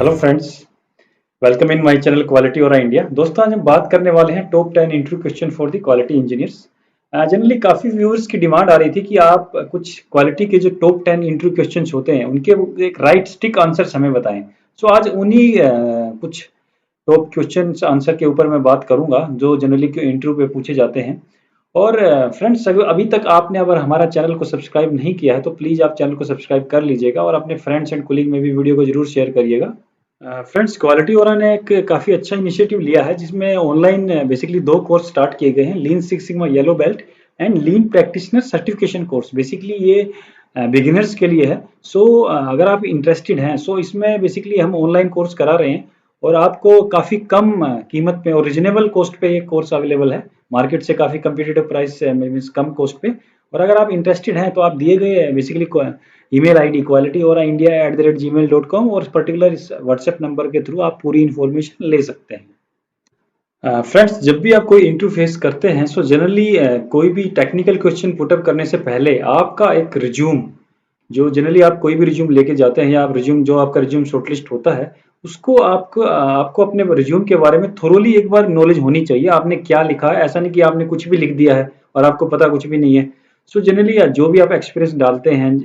Hello friends, welcome in my channel quality और India. दोस्तों, आज हम बात करने वाले हैं top 10 interview question for the quality engineers. Generally काफ़ी व्यूअर्स की डिमांड आ रही थी कि आप कुछ क्वालिटी के जो टॉप 10 इंटरव्यू क्वेश्चंस होते हैं उनके एक राइट स्टिक आंसर्स हमें बताएं। सो आज उन्हीं कुछ टॉप क्वेश्चंस आंसर के ऊपर मैं बात करूंगा जो जनरली के इंटरव्यू पे पूछे जाते हैं। और फ्रेंड्स, अगर अभी तक आपने अगर हमारा चैनल को सब्सक्राइब नहीं किया है तो प्लीज़ आप चैनल को सब्सक्राइब कर लीजिएगा और अपने फ्रेंड्स एंड कोलीग में भी वीडियो को जरूर शेयर करिएगा। फ्रेंड्स, क्वालिटी वाला ने एक काफ़ी अच्छा इनिशिएटिव लिया है जिसमें ऑनलाइन बेसिकली दो कोर्स स्टार्ट किए गए हैं, lean six sigma yellow belt and lean practitioner certification course. Basically ये बिगिनर्स के लिए है। सो अगर आप इंटरेस्टेड हैं सो इसमें बेसिकली हम ऑनलाइन कोर्स करा रहे हैं और आपको काफ़ी कम कीमत पे और रिजनेबल कॉस्ट पे ये कोर्स अवेलेबल है। मार्केट से काफ़ी कम्पिटिटिव प्राइस मीन्स कम कॉस्ट पे। और अगर आप इंटरेस्टेड हैं तो आप दिए गए बेसिकली ईमेल आईडी qualityoreindia@gmail.com और पर्टिकुलर इस व्हाट्सएप नंबर के थ्रू आप पूरी इन्फॉर्मेशन ले सकते हैं। फ्रेंड्स, जब भी आप कोई इंटरव्यू फेस करते हैं सो जनरली कोई भी टेक्निकल क्वेश्चन पुटअप करने से पहले आपका एक रिज्यूम, जो जनरली आप कोई भी रिज्यूम लेके जाते हैं या आप रिज्यूम जो आपका रिज्यूम शॉर्टलिस्ट होता है उसको आपको आपको अपने रिज्यूम के बारे में थोरोली एक बार नॉलेज होनी चाहिए। आपने क्या लिखा है, ऐसा नहीं कि आपने कुछ भी लिख दिया है और आपको पता कुछ भी नहीं है। सो जनरली जो भी आप एक्सपीरियंस डालते हैं,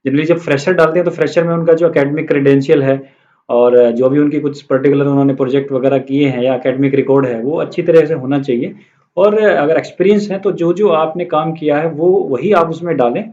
जनरली जब फ्रेशर डालते हैं तो फ्रेशर में उनका जो एकेडमिक क्रेडेंशियल है और जो भी उनकी कुछ पर्टिकुलर उन्होंने प्रोजेक्ट वगैरह किए हैं या एकेडमिक रिकॉर्ड है वो अच्छी तरह से होना चाहिए। और अगर एक्सपीरियंस है तो जो जो आपने काम किया है वो वही आप उसमें डालें,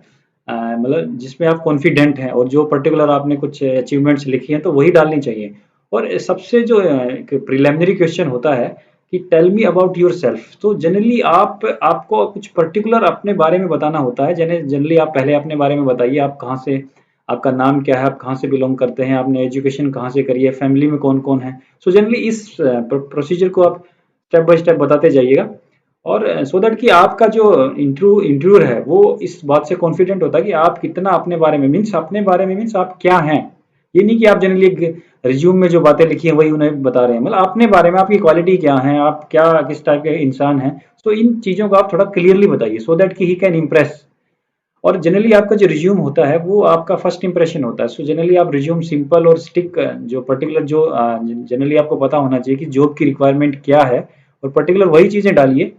मतलब जिसमें आप कॉन्फिडेंट हैं, और जो पर्टिकुलर आपने कुछ अचीवमेंट्स लिखी हैं तो वही डालनी चाहिए। और सबसे जो एक प्रिलिमिनरी क्वेश्चन होता है कि tell me about yourself. तो जनरली आपको कुछ पर्टिकुलर अपने बारे में बताना होता है। जनरली आप पहले अपने बारे में बताइए, आप कहाँ से, आपका नाम क्या है, आप कहाँ से बिलोंग करते हैं, आपने एजुकेशन कहाँ से करी है, फैमिली में कौन कौन है। सो जनरली इस प्रोसीजर को आप स्टेप बाय स्टेप बताते जाइएगा और सो दैट कि आपका जो इंटरव्यूअर है वो इस बात से कॉन्फिडेंट होता है कि आप कितना अपने बारे में मीन्स आप क्या हैं। ये नहीं कि आप जनरली रिज्यूम में जो बातें लिखी हैं वही उन्हें बता रहे हैं, मतलब अपने बारे में आपकी क्वालिटी क्या है, आप क्या किस टाइप के इंसान हैं। तो इन चीज़ों को आप थोड़ा क्लियरली बताइए सो दैट कि ही कैन इम्प्रेस। और जनरली आपका जो रिज्यूम होता है वो आपका फर्स्ट इंप्रेशन होता है। सो जनरली आप रिज्यूम सिंपल और स्टिक, जो पर्टिकुलर जो जनरली आपको पता होना चाहिए कि जॉब की रिक्वायरमेंट क्या है और पर्टिकुलर वही चीज़ें डालिए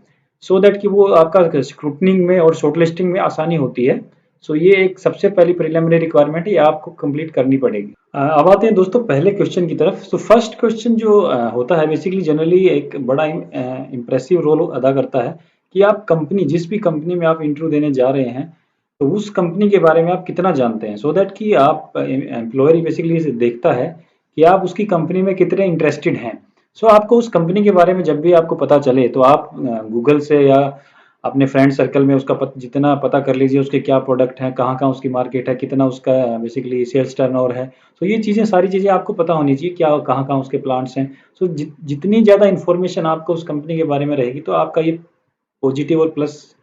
सो दैट कि वो आपका स्क्रूटनिंग में और शॉर्टलिस्टिंग में आसानी होती है। सो ये एक सबसे पहली प्रिलिमिनरी रिक्वायरमेंट है, ये आपको कंप्लीट करनी पड़ेगी। अब आते हैं दोस्तों पहले क्वेश्चन की तरफ। तो फर्स्ट क्वेश्चन जो होता है बेसिकली जनरली एक बड़ा इम्प्रेसिव रोल अदा करता है कि आप कंपनी, जिस भी कंपनी में आप इंटरव्यू देने जा रहे हैं तो उस कंपनी के बारे में आप कितना जानते हैं। सो दैट कि आप एम्प्लॉयर बेसिकली देखता है कि आप उसकी कंपनी में कितने इंटरेस्टेड हैं। सो आपको उस कंपनी के बारे में जब भी आपको पता चले तो आप गूगल से या अपने फ्रेंड सर्कल में उसका जितना पता कर लीजिए, उसके क्या प्रोडक्ट हैं, कहाँ कहाँ उसकी मार्केट है, कितना उसका बेसिकली सेल्स टर्नओवर है। तो ये चीज़ें, सारी चीज़ें आपको पता होनी चाहिए, क्या कहाँ कहाँ उसके प्लांट्स हैं। सो जितनी ज़्यादा इन्फॉर्मेशन आपको उस कंपनी के बारे में रहेगी तो आपका ये पॉजिटिव और प्लस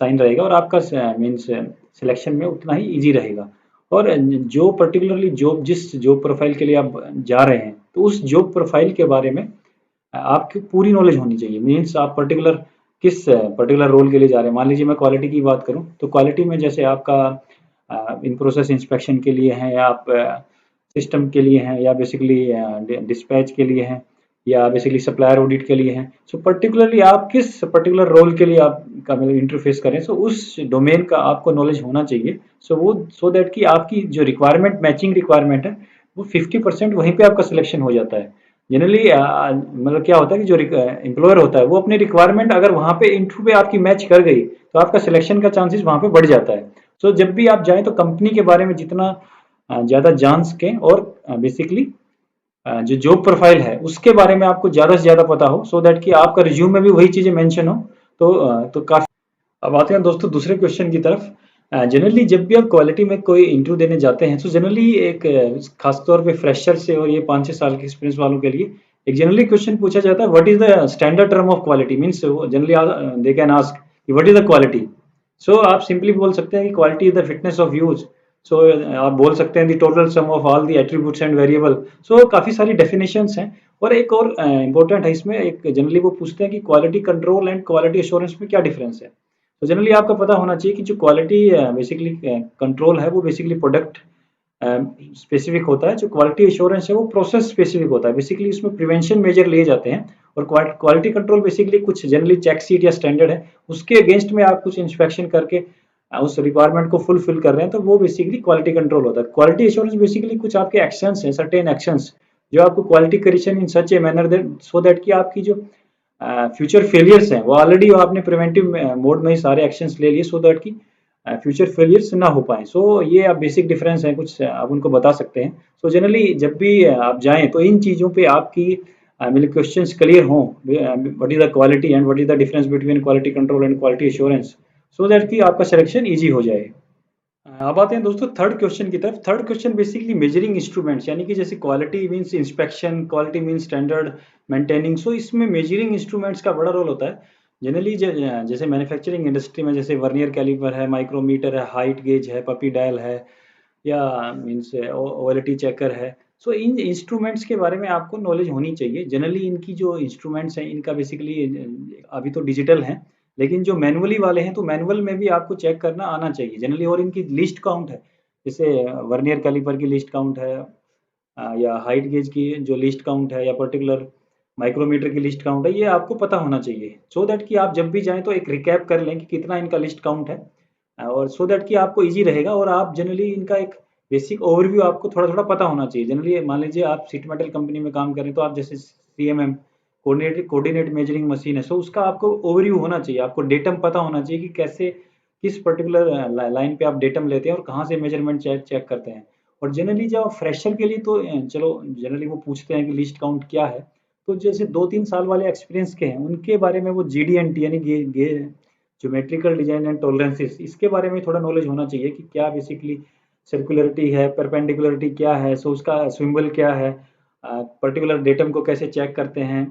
साइन रहेगा और आपका मीन्स सिलेक्शन में उतना ही इजी रहेगा। और जो पर्टिकुलरली जॉब, जिस जॉब प्रोफाइल के लिए आप जा रहे हैं तो उस जॉब प्रोफाइल के बारे में आपकी पूरी नॉलेज होनी चाहिए। मीन्स आप पर्टिकुलर किस पर्टिकुलर रोल के लिए जा रहे हैं। मान लीजिए मैं क्वालिटी की बात करूं तो क्वालिटी में जैसे आपका इन प्रोसेस इंस्पेक्शन के लिए हैं, या आप सिस्टम के लिए हैं, या बेसिकली डिस्पैच के लिए हैं, या बेसिकली सप्लायर ऑडिट के लिए हैं। सो पर्टिकुलरली आप किस पर्टिकुलर रोल के लिए आप का मतलब इंटरफेस करें, सो उस डोमेन का आपको नॉलेज होना चाहिए। सो दैट कि आपकी जो रिक्वायरमेंट, मैचिंग रिक्वायरमेंट है वो 50% वहीं पे आपका सिलेक्शन हो जाता है। जनरली मतलब क्या होता है कि जो एम्प्लॉयर होता है वो अपनी रिक्वायरमेंट अगर वहाँ पे इंटरव्यू पे आपकी मैच कर गई तो आपका सिलेक्शन का चांसेस वहाँ पे बढ़ जाता है। सो जब भी आप जाएं तो कंपनी के बारे में जितना ज़्यादा जान सकें और बेसिकली जो जॉब प्रोफाइल है उसके बारे में आपको ज़्यादा से ज़्यादा पता हो सो दैट कि आपका रिज्यूम में भी वही चीज़ें मेंशन हो। तो काफ़ी। अब आते हैं दोस्तों दूसरे क्वेश्चन की तरफ। जनरली जब भी आप क्वालिटी में कोई इंटरव्यू देने जाते हैं तो जनरली एक खास तौर पे फ्रेशर से और ये 5-6 साल के एक्सपीरियंस वालों के लिए एक जनरली क्वेश्चन पूछा जाता है, what is the standard term of quality. Means generally they can ask what is the quality. So आप सिंपली बोल सकते हैं कि quality is the fitness of use. So आप बोल सकते हैं the total sum of all the attributes and variable. So काफ़ी सारी डेफिनेशंस हैं। और एक और इंपॉर्टेंट है इसमें, एक जनरली वो पूछते हैं कि quality control and quality assurance में क्या डिफरेंस है। तो जनरली आपको पता होना चाहिए कि जो क्वालिटी बेसिकली कंट्रोल है वो बेसिकली प्रोडक्ट स्पेसिफिक होता है, जो क्वालिटी एश्योरेंस है वो प्रोसेस स्पेसिफिक होता है। बेसिकली उसमें प्रिवेंशन मेजर लिए जाते हैं, और क्वालिटी कंट्रोल बेसिकली कुछ जनरली चेक शीट या स्टैंडर्ड है, उसके अगेंस्ट में आप कुछ इंस्पेक्शन करके उस रिक्वायरमेंट को फुलफिल कर रहे हैं, तो वो बेसिकली क्वालिटी कंट्रोल होता है। क्वालिटी एश्योरेंस बेसिकली कुछ आपके एक्शंस हैं, सर्टेन एक्शंस, जो आपको quality correction in such a manner that so that कि आपकी जो फ्यूचर फेलियर्स हैं वो ऑलरेडी आपने प्रिवेंटिव मोड में ही सारे एक्शंस ले लिए, सो दैट कि फ्यूचर फेलियर्स ना हो पाए। सो ये आप बेसिक डिफरेंस है, कुछ आप उनको बता सकते हैं। सो जनरली जब भी आप जाएं तो इन चीज़ों पे आपकी मतलब क्वेश्चंस क्लियर हों, what is the quality and what is the difference between quality control and quality assurance, so that कि आपका सिलेक्शन इजी हो जाए। अब आते हैं दोस्तों थर्ड क्वेश्चन की तरफ। Third question basically measuring instruments, यानी कि जैसे quality means inspection, quality means standard maintaining, so इसमें मेजरिंग इंस्ट्रूमेंट्स का बड़ा रोल होता है। जनरली जैसे मैन्युफैक्चरिंग इंडस्ट्री में जैसे वर्नियर कैलिपर है, माइक्रोमीटर है, हाइट गेज है, पपी डायल है, या मीन्स ओवलिटी चेकर है। सो इन इंस्ट्रूमेंट्स के बारे में आपको नॉलेज होनी चाहिए। जनरली इनकी जो इंस्ट्रूमेंट्स हैं इनका बेसिकली अभी तो डिजिटल हैं, लेकिन जो मैनुअली वाले हैं तो मैनुअल में भी आपको चेक करना आना चाहिए जनरली, और इनकी लिस्ट काउंट है, जैसे वर्नियर कैलिपर की लिस्ट काउंट है, या हाइट गेज की जो लिस्ट काउंट है, या पर्टिकुलर माइक्रोमीटर की लिस्ट काउंट है, ये आपको पता होना चाहिए, सो दैट कि आप जब भी जाएं तो एक रिकैप कर लें कि कितना इनका लिस्ट काउंट है, और सो दैट कि आपको इजी रहेगा, और आप जनरली इनका एक बेसिक ओवरव्यू आपको थोड़ा थोड़ा पता होना चाहिए। जनरली मान लीजिए आप सीट मेटल कंपनी में काम करें तो आप जैसे CMM कोऑर्डिनेट मेजरिंग मशीन है, सो उसका आपको ओवरव्यू होना चाहिए, आपको डेटम पता होना चाहिए कि कैसे किस पर्टिकुलर लाइन पे आप डेटम लेते हैं और कहाँ से मेजरमेंट चेक चेक करते हैं। और जनरली जब फ्रेशर के लिए तो चलो जनरली वो पूछते हैं कि लिस्ट काउंट क्या है, तो जैसे 2-3 साल वाले एक्सपीरियंस के हैं उनके बारे में वो GD&T यानी ज्योमेट्रिकल डिजाइन एंड टॉलरेंसेस, इसके बारे में थोड़ा नॉलेज होना चाहिए कि क्या बेसिकली सर्कुलरिटी है, परपेंडिकुलरिटी क्या है, सो उसका सिंबल क्या है, पर्टिकुलर डेटम को कैसे चेक करते हैं,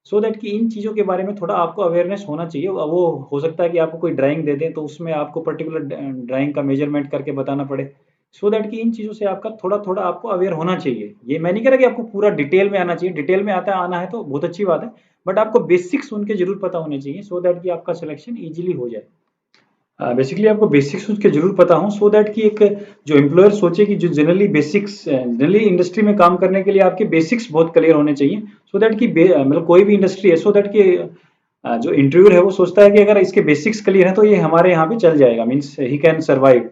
सो दैट कि इन चीज़ों के बारे में थोड़ा आपको अवेयरनेस होना चाहिए। वो हो सकता है कि आपको कोई ड्राइंग दे दें तो उसमें आपको पर्टिकुलर ड्राइंग का मेजरमेंट करके बताना पड़े, सो दैट कि इन चीज़ों से आपका थोड़ा थोड़ा आपको अवेयर होना चाहिए। ये मैं नहीं कह रहा कि आपको पूरा डिटेल में आना चाहिए, डिटेल में आना है तो बहुत अच्छी बात है, बट आपको बेसिक्स उनके जरूर पता होने चाहिए, सो दैट कि आपका सिलेक्शन ईजिली हो जाए। बेसिकली आपको बेसिक्स उसके जरूर पता हो, सो दैट कि एक जो एम्प्लॉयर सोचे कि जो जनरली इंडस्ट्री में काम करने के लिए आपके बेसिक्स बहुत क्लियर होने चाहिए, सो दैट कि मतलब कोई भी इंडस्ट्री है, सो दैट कि जो इंटरव्यूअर है वो सोचता है कि अगर इसके बेसिक्स क्लियर है तो ये हमारे यहाँ पे चल जाएगा, मीन्स ही कैन सर्वाइव।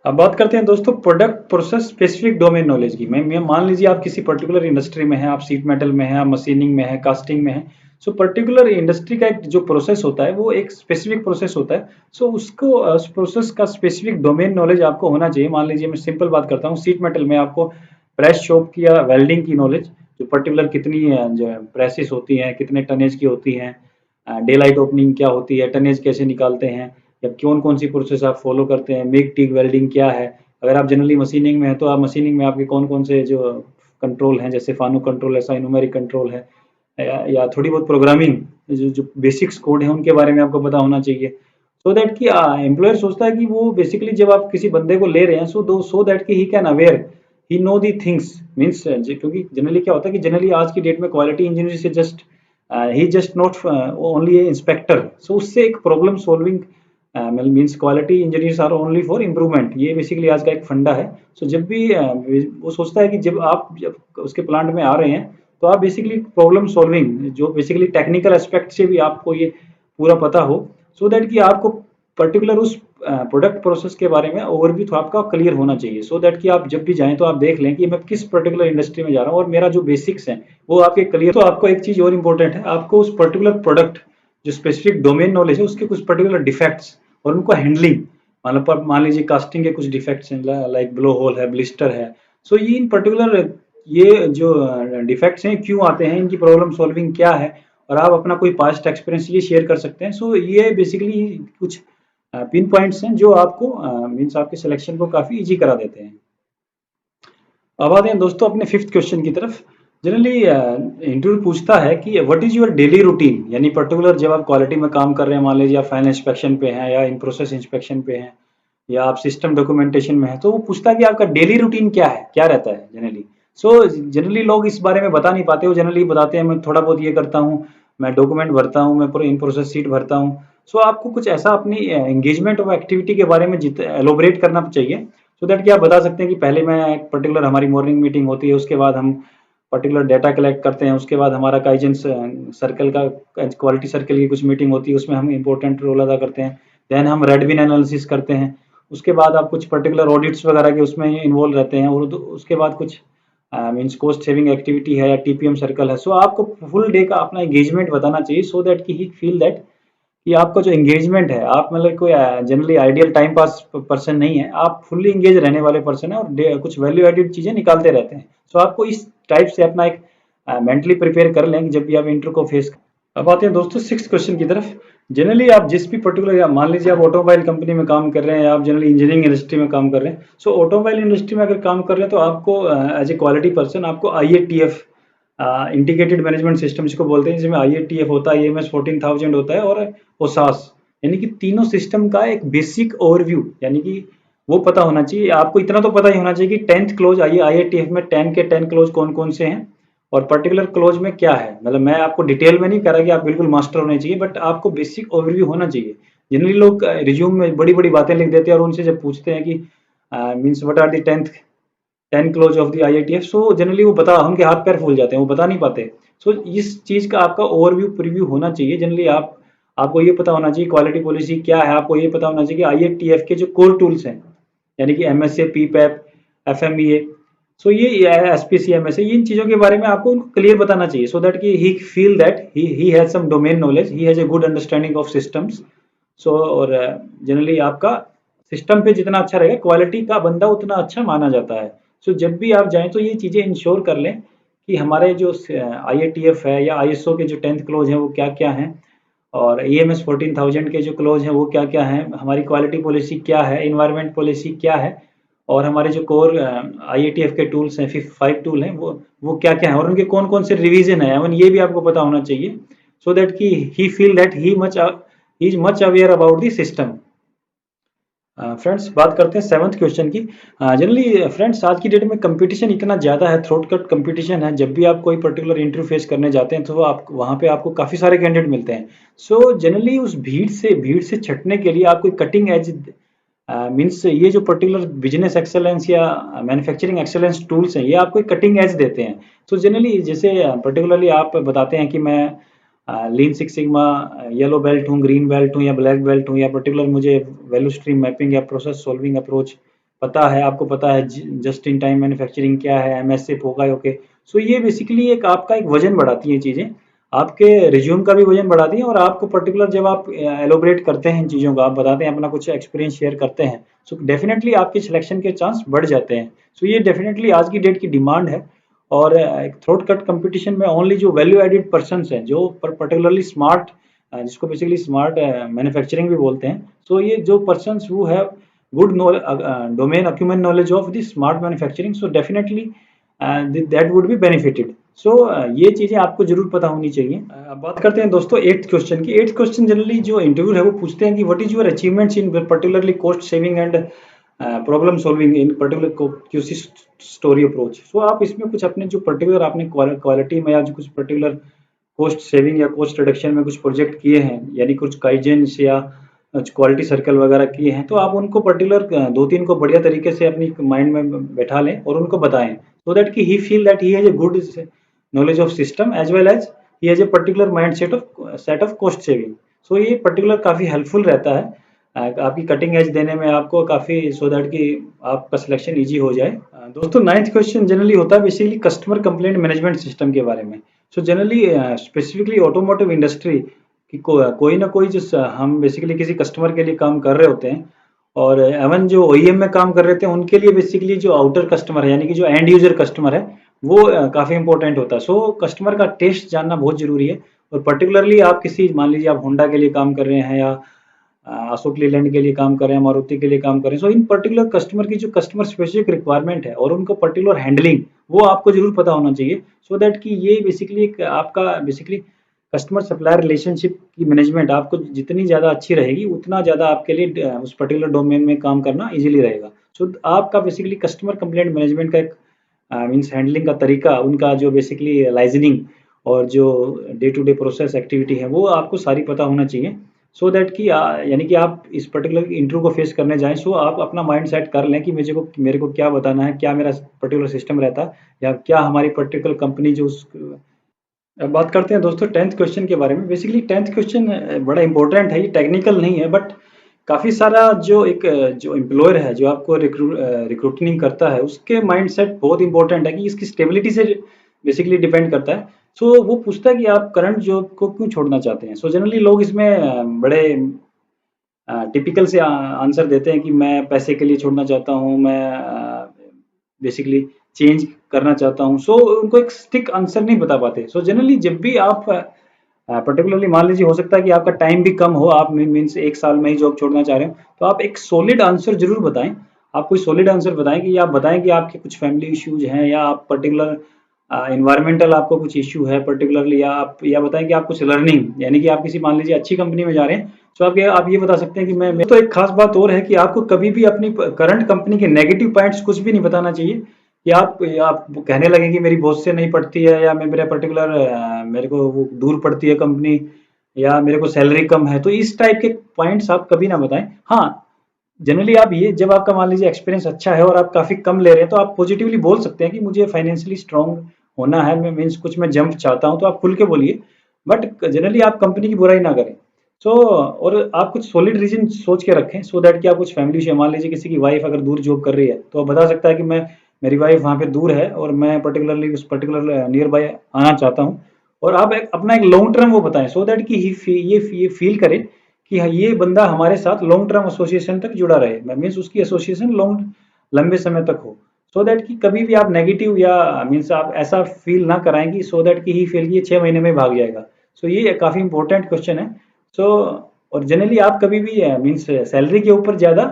अब बात करते हैं दोस्तों product process specific domain knowledge की। मैं मान लीजिए आप किसी पर्टिकुलर इंडस्ट्री में हैं, आप सीट मेटल में हैं, आप मशीनिंग में हैं, कास्टिंग में हैं, सो पर्टिकुलर इंडस्ट्री का एक जो प्रोसेस होता है वो एक स्पेसिफिक प्रोसेस होता है, सो उसको उस प्रोसेस का स्पेसिफिक डोमेन नॉलेज आपको होना चाहिए। मान लीजिए मैं सिंपल बात करता हूँ, सीट मेटल में आपको प्रेस शॉप की या वेल्डिंग की नॉलेज, जो पर्टिकुलर कितनी जो प्रेसेस होती हैं, कितने टनेज की होती हैं, डे लाइट ओपनिंग क्या होती है, टनेज कैसे निकालते हैं, या कौन कौन सी प्रोसेस आप फॉलो करते हैं, मिग टिग वेल्डिंग क्या है। अगर आप जनरली मशीनिंग में है तो आप मशीनिंग में आपके कौन कौन से जो कंट्रोल हैं, जैसे फानो कंट्रोल है, साइनोमेरिक कंट्रोल है, या थोड़ी बहुत प्रोग्रामिंग जो जो बेसिक्स कोड है उनके बारे में आपको पता होना चाहिए, सो दैट कि एम्प्लॉयर सोचता है कि वो बेसिकली जब आप किसी बंदे को ले रहे हैं सो दैट कि he can aware, he know the things, means क्योंकि जनरली क्या होता है कि जनरली आज की डेट में क्वालिटी इंजीनियर से जस्ट ही just not only a inspector, so उससे एक problem solving means quality engineers are only for improvement, ये बेसिकली आज का एक फंडा है। सो जब भी वो सोचता है कि जब उसके प्लांट में आ रहे हैं तो आप बेसिकली प्रॉब्लम सॉल्विंग जो बेसिकली टेक्निकल एस्पेक्ट से भी आपको ये पूरा पता हो, सो दैट कि आपको पर्टिकुलर उस प्रोडक्ट प्रोसेस के बारे में ओवरव्यू तो आपका क्लियर होना चाहिए, सो दैट कि आप जब भी जाएं तो आप देख लें कि मैं किस पर्टिकुलर इंडस्ट्री में जा रहा हूँ और मेरा जो बेसिक्स हैं वो आपके क्लियर। तो आपको एक चीज और इम्पोर्टेंट है, आपको उस पर्टिकुलर प्रोडक्ट जो स्पेसिफिक डोमेन नॉलेज है उसके कुछ पर्टिकुलर डिफेक्ट्स और उनको हैंडलिंग, मतलब मान लीजिए कास्टिंग के कुछ डिफेक्ट्स हैं, लाइक ब्लो होल है, ब्लिस्टर है, सो ये इन पर्टिकुलर ये जो डिफेक्ट्स हैं क्यों आते हैं, इनकी प्रॉब्लम सॉल्विंग क्या है, और आप अपना कोई पास्ट एक्सपीरियंस ये शेयर कर सकते हैं। सो ये बेसिकली कुछ पिन पॉइंट्स हैं जो आपको मीन्स आपके सिलेक्शन को काफ़ी इजी करा देते हैं। अब आते हैं दोस्तों अपने फिफ्थ क्वेश्चन की तरफ। जनरली इंटरव्यू पूछता है कि what is your daily routine, यानी पर्टिकुलर जब आप क्वालिटी में काम कर रहे हैं, मान लीजिए आप फाइनल इंस्पेक्शन पे हैं या इन प्रोसेस इंस्पेक्शन पे हैं या आप सिस्टम डॉक्यूमेंटेशन में है, तो वो पूछता है कि आपका डेली रूटीन क्या है, क्या रहता है जनरली। सो जनरली लोग इस बारे में बता नहीं पाते, वो जनरली बताते हैं मैं थोड़ा बहुत ये करता हूँ, मैं डॉक्यूमेंट भरता हूँ, मैं पूरा इन प्रोसेस शीट भरता हूँ। सो आपको कुछ ऐसा अपनी एंगेजमेंट और एक्टिविटी के बारे में एलोबरेट करना चाहिए। सो दैट कि आप बता सकते हैं कि पहले मैं एक पर्टिकुलर हमारी मॉर्निंग मीटिंग होती है, उसके बाद हम पर्टिकुलर डाटा कलेक्ट करते हैं, उसके बाद हमारा काइजन सर्कल का क्वालिटी सर्कल की कुछ मीटिंग होती है, उसमें हम इंपॉर्टेंट रोल अदा करते हैं। देन हम रेडविन एनालिसिस करते हैं, उसके बाद आप कुछ पर्टिकुलर ऑडिट्स वगैरह के उसमें इन्वॉल्व रहते हैं, और उसके बाद कुछ मीन्स कॉस्ट सेविंग एक्टिविटी है या टीपीएम सर्कल है। सो आपको फुल डे का अपना एंगेजमेंट बताना चाहिए, सो दैट कि ही फील दैट कि आपका जो एंगेजमेंट है, आप मतलब कोई generally ideal time pass person नहीं है, आप फुल्ली एंगेज रहने वाले पर्सन है और कुछ वैल्यू एडेड चीजें निकालते रहते हैं। सो आपको इस टाइप से अपना एक मेंटली प्रिपेयर कर लें कि जब भी आप इंटरव्यू को फेस। अब आते हैं दोस्तों सिक्स क्वेश्चन की तरफ। जनरली आप जिस भी पर्टिकुलर, मान लीजिए आप ऑटोमोबाइल कंपनी में काम कर रहे हैं या आप जनरली इंजीनियरिंग इंडस्ट्री में काम कर रहे हैं। सो ऑटोमोबाइल इंडस्ट्री में अगर काम कर रहे हैं तो आपको एज ए क्वालिटी पर्सन आपको IATF इंटीग्रेटेड मैनेजमेंट सिस्टम जिसको बोलते हैं, जिसमें IATF होता है, EMS 14000 होता है और OSAS, यानी कि तीनों सिस्टम का एक बेसिक ओवरव्यू, यानी कि वो पता होना चाहिए। आपको इतना तो पता ही होना चाहिए कि 10th क्लोज IATF में 10 के 10 क्लोज कौन कौन से हैं और पर्टिकुलर क्लोज में क्या है। मतलब मैं आपको डिटेल में नहीं कह रहा कि आप बिल्कुल मास्टर होने चाहिए, बट आपको बेसिक ओवरव्यू होना चाहिए। जनरली लोग रिज्यूम में बड़ी बड़ी बातें लिख देते हैं और उनसे जब पूछते हैं कि means what are the 10 clause of the IATF, so generally वो बता, उनके हाथ पैर फूल जाते हैं, वो बता नहीं पाते। सो इस चीज का आपका ओवरव्यू प्रीव्यू होना चाहिए। जनरली आपको ये पता होना चाहिए क्वालिटी पॉलिसी क्या है, आपको ये पता होना चाहिए कि IATF के जो कोर टूल्स हैं, यानी कि MSA, PPAP, FMEA, सो ये SPCMS है, इन चीजों के बारे में आपको उनको क्लियर बताना चाहिए, सो दैट कि he feel that he has some domain knowledge, he has a good understanding of systems. So और जनरली आपका सिस्टम पे जितना अच्छा रहेगा, क्वालिटी का बंदा उतना अच्छा माना जाता है। सो जब भी आप जाएं तो ये चीज़ें इंश्योर कर लें कि हमारे जो IATF है या ISO के जो 10th क्लोज हैं वो क्या क्या हैं, और EMS 14000 के जो क्लोज हैं वो क्या क्या हैं, हमारी क्वालिटी पॉलिसी क्या है, इन्वायरमेंट पॉलिसी क्या है, और हमारे जो कोर IATF के टूल्स हैं, 5 टूल हैं, वो क्या क्या है और उनके कौन कौन से रिवीजन है, ये भी आपको पता होना चाहिए, सो दैट कि he feel that he is much aware about the system. Friends बात करते हैं सेवंथ क्वेश्चन की। जनरली फ्रेंड्स आज की डेट में कंपटीशन इतना ज़्यादा है, थ्रोट कट कंपटीशन है। जब भी आप कोई पर्टिकुलर इंटरव्यू फेस करने जाते हैं तो आप वहाँ पे आपको काफ़ी सारे कैंडिडेट मिलते हैं। सो जनरली उस भीड़ से छटने के लिए आपको कटिंग एज मीन्स ये जो पर्टिकुलर बिजनेस एक्सेलेंस या मैन्युफैक्चरिंग एक्सेलेंस टूल्स हैं, ये आपको एक कटिंग एज देते हैं। तो जनरली जैसे पर्टिकुलरली आप बताते हैं कि मैं lean six sigma yellow belt हूँ, ग्रीन बेल्ट हूँ या ब्लैक बेल्ट हूँ, या पर्टिकुलर मुझे वैल्यू स्ट्रीम मैपिंग या प्रोसेस सॉल्विंग अप्रोच पता है, आपको पता है जस्ट इन टाइम मैन्युफैक्चरिंग क्या है, MSA पोका ओके। सो ये बेसिकली एक आपका एक वजन बढ़ाती है चीज़ें, आपके रिज्यूम का भी वजन बढ़ाती है, और आपको पर्टिकुलर जब आप एलोबरेट करते हैं इन चीज़ों का, आप बताते हैं अपना कुछ एक्सपीरियंस शेयर करते हैं, सो डेफिनेटली आपके सिलेक्शन के चांस बढ़ जाते हैं। सो ये डेफिनेटली आज की डेट की डिमांड है। और एक थ्रोट कट कंपटीशन में ओनली जो वैल्यू एडेड पर्सन हैं, जो पर्टिकुलरली स्मार्ट, जिसको बेसिकली स्मार्ट मैन्युफैक्चरिंग भी बोलते हैं, सो ये जो person who have good domain acumen knowledge of the smart manufacturing, so definitely that would be benefited. So ये चीज़ें आपको जरूर पता होनी चाहिए। अब बात करते हैं दोस्तों एट्थ क्वेश्चन की। एट्थ क्वेश्चन जनरली जो इंटरव्यू है वो पूछते हैं कि what is your achievements in particularly cost saving and problem solving in particular QC story approach. So आप इसमें कुछ अपने जो पर्टिकुलर आपने क्वालिटी में या जो कुछ पर्टिकुलर कॉस्ट सेविंग या कॉस्ट रिडक्शन में कुछ प्रोजेक्ट किए हैं, यानी कुछ काइजेंस या क्वालिटी सर्कल वगैरह किए हैं, तो आप उनको पर्टिकुलर दो तीन को बढ़िया तरीके से अपनी माइंड में बैठा लें और उनको बताएं, सो दैट कि he feel that he has a good knowledge of system as well as he has a particular mind set of cost saving. So ये पर्टिकुलर काफ़ी हेल्पफुल रहता है आपकी कटिंग एज देने में आपको काफ़ी, सो दैट कि आपका सिलेक्शन ईजी हो जाए। दोस्तों नाइन्थ क्वेश्चन जनरली होता है basically customer complaint management system के बारे में। So generally specifically automotive industry कि कोई ना कोई हम बेसिकली किसी कस्टमर के लिए काम कर रहे होते हैं, और एवन जो OEM में काम कर रहे थे उनके लिए बेसिकली जो आउटर कस्टमर है, यानी कि जो एंड यूजर कस्टमर है, वो काफ़ी इंपॉर्टेंट होता है। सो कस्टमर का टेस्ट जानना बहुत जरूरी है। और पर्टिकुलरली आप किसी, मान लीजिए आप होंडा के लिए काम कर रहे हैं या अशोक लीलैंड के लिए काम कर रहे हैं, मारुति के लिए काम कर रहे हैं, सो इन पर्टिकुलर कस्टमर की जो कस्टमर स्पेसिफिक रिक्वायरमेंट है और उनको पर्टिकुलर हैंडलिंग, वो आपको जरूर पता होना चाहिए, सो दैट कि ये बेसिकली आपका बेसिकली कस्टमर सप्लायर रिलेशनशिप की मैनेजमेंट आपको जितनी ज़्यादा अच्छी रहेगी, उतना ज़्यादा आपके लिए उस पर्टिकुलर डोमेन में काम करना इजीली रहेगा। सो आपका बेसिकली कस्टमर कंप्लेंट मैनेजमेंट का एक मीन्स हैंडलिंग का तरीका, उनका जो बेसिकली लाइजनिंग और जो day to day process activity है, वो आपको सारी पता होना चाहिए। सो दैट कि यानी कि आप इस पर्टिकुलर इंटरव्यू को फेस करने जाएँ, सो आप अपना माइंड सेट कर लें कि मेरे को क्या बताना है, क्या मेरा पर्टिकुलर सिस्टम रहता है या क्या हमारी पर्टिकुलर कंपनी जो उस अब बात करते हैं दोस्तों 10th क्वेश्चन के बारे में। बेसिकली 10th क्वेश्चन बड़ा इंपॉर्टेंट है, ये टेक्निकल नहीं है बट काफ़ी सारा जो जो एम्प्लॉयर है जो आपको रिक्रूटिंग करता है उसके माइंडसेट बहुत इंपॉर्टेंट है कि इसकी स्टेबिलिटी से बेसिकली डिपेंड करता है। सो वो पूछता है कि आप करंट जॉब को क्यों छोड़ना चाहते हैं। सो जनरली लोग इसमें बड़े टिपिकल से आंसर देते हैं कि मैं पैसे के लिए छोड़ना चाहता हूँ, मैं बेसिकली चेंज करना चाहता हूँ। सो उनको एक स्टिक आंसर नहीं बता पाते। सो जनरली जब भी आप पर्टिकुलरली मान लीजिए हो सकता है कि आपका टाइम भी कम हो, आप मीन्स 1 साल में ही जॉब छोड़ना चाह रहे हो, तो आप एक सॉलिड आंसर ज़रूर बताएँ। आप कोई सॉलिड आंसर बताएँ कि आप बताएँ कि आपके कुछ फैमिली इश्यूज़ हैं या आप पर्टिकुलर एनवायरमेंटल आपको कुछ इश्यू है पर्टिकुलरली, या बताएँ कि आप कुछ लर्निंग यानी कि आप किसी मान लीजिए अच्छी कंपनी में जा रहे हैं, तो आप ये बता सकते हैं कि मैं तो एक खास बात और है कि आपको कभी भी अपनी करंट कंपनी के नेगेटिव पॉइंट्स कुछ भी नहीं बताना चाहिए कि आप कहने लगे कि मेरी बॉस से नहीं पड़ती है या मैं मेरा पर्टिकुलर मेरे को वो दूर पड़ती है कंपनी या मेरे को सैलरी कम है, तो इस टाइप के पॉइंट्स आप कभी ना बताएं। हाँ, जनरली आप ये जब आपका मान लीजिए एक्सपीरियंस अच्छा है और आप काफ़ी कम ले रहे हैं तो आप पॉजिटिवली बोल सकते हैं कि मुझे फाइनेंशियली स्ट्रांग होना है, मैं मीन्स कुछ मैं जंप चाहता हूँ, तो आप खुल के बोलिए। बट जनरली आप कंपनी की बुराई ना करें। सो और आप कुछ सॉलिड रीजन सोच के रखें सो दैट कि आप कुछ फैमिली इशू, मान लीजिए किसी की वाइफ अगर दूर जॉब कर रही है तो आप बता सकता है कि मैं मेरी वाइफ वहाँ पे दूर है और मैं पर्टिकुलरली उस पर्टिकुलर नियर बाय आना चाहता हूँ। और आप अपना एक लॉन्ग टर्म वो बताएं सो दैट कि ये फील करे कि हाँ, ये बंदा हमारे साथ लॉन्ग टर्म एसोसिएशन तक जुड़ा रहे, मीन्स उसकी एसोसिएशन लॉन्ग लंबे समय तक हो। सो दैट कि कभी भी आप नेगेटिव या मीन्स आप ऐसा फील ना कराएं कि सो दैट कि ही फील कि ये 6 महीने में भाग जाएगा। सो ये काफ़ी इंपॉर्टेंट क्वेश्चन है। सो और जनरली आप कभी भी मीन्स सैलरी के ऊपर ज़्यादा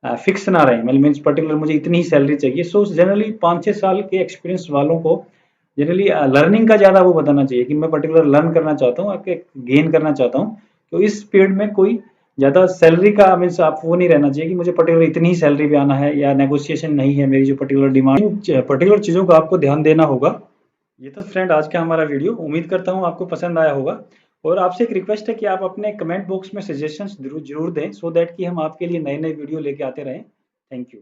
फिक्स ना रहे, मतलब मीन्स पर्टिकुलर मुझे इतनी ही सैलरी चाहिए। सो जनरली 5-6 साल के एक्सपीरियंस वालों को जनरली लर्निंग का ज़्यादा वो बताना चाहिए कि मैं पर्टिकुलर लर्न करना चाहता हूँ, आगे गेन करना चाहता हूँ। तो इस पीरियड में कोई ज़्यादा सैलरी का मीन्स आप वो नहीं रहना चाहिए कि मुझे पर्टिकुलर इतनी ही सैलरी पे आना है या नेगोशिएशन नहीं है मेरी जो पर्टिकुलर डिमांड, पर्टिकुलर चीज़ों का आपको ध्यान देना होगा। ये तो फ्रेंड आज का हमारा वीडियो, उम्मीद करता हूँ आपको पसंद आया होगा। और आपसे एक रिक्वेस्ट है कि आप अपने कमेंट बॉक्स में सजेशंस जरूर जरूर दें सो दैट कि हम आपके लिए नए नए वीडियो लेके आते रहें। Thank you.